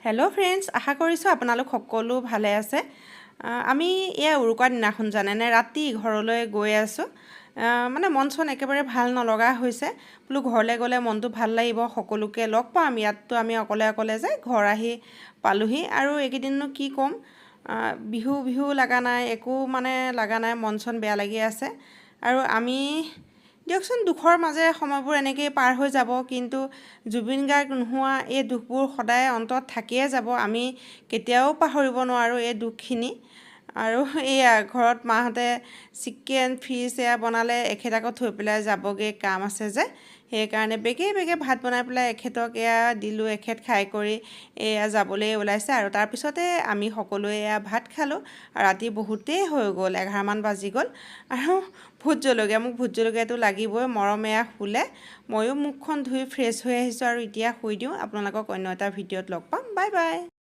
Hello' friends, আশা কৰিছোঁ আপোনালোক সকলো ভালে আছে। আমি এয়া উৰুকাৰ দিনাখন জানেনে ৰাতি ঘৰলৈ গৈ আছোঁ। মানে মন চন একেবাৰে ভাল নলগা হৈছে। বোলো ঘৰলৈ গ'লে মনটো ভাল লাগিব, সকলোকে লগ পাম। ইয়াততো আমি অকলে অকলে যে ঘৰ আহি পালোহি আৰু এইকেইদিননো কি ক'ম, বিহু বিহু লগা নাই, একো মানে লগা নাই, মন চন বেয়া লাগি আছে। আৰু আমি দিয়কচোন দুখৰ মাজেৰে সময়বোৰ এনেকৈয়ে পাৰ হৈ যাব, কিন্তু জুবিন গাৰ্গ নোহোৱা এই দুখবোৰ সদায় অন্তত থাকিয়ে যাব। আমি কেতিয়াও পাহৰিব নোৱাৰোঁ এই দুখখিনি। আৰু এয়া ঘৰত মাহঁতে চিকেন ফিছ এয়া বনালে, এখেত আকৌ থৈ পেলাই যাবগৈ, কাম আছে যে, সেইকাৰণে বেগে বেগে ভাত বনাই পেলাই এখেতক এয়া দিলোঁ। এখেত খাই কৰি এয়া যাবলৈ ওলাইছে আৰু তাৰপিছতে আমি সকলোৱে এয়া ভাত খালোঁ। আৰু ৰাতি বহুতেই হৈ গ'ল, 11মান বাজি গ'ল। আৰু ভোট জলকীয়া, মোক ভোট জলকীয়াটো লাগিবই। মৰম এয়া শুলে, ময়ো মুখখন ধুই ফ্ৰেছ হৈ আহিছোঁ আৰু এতিয়া শুই দিওঁ। আপোনালোকক অন্য এটা ভিডিঅ'ত লগ পাম। Bye bye.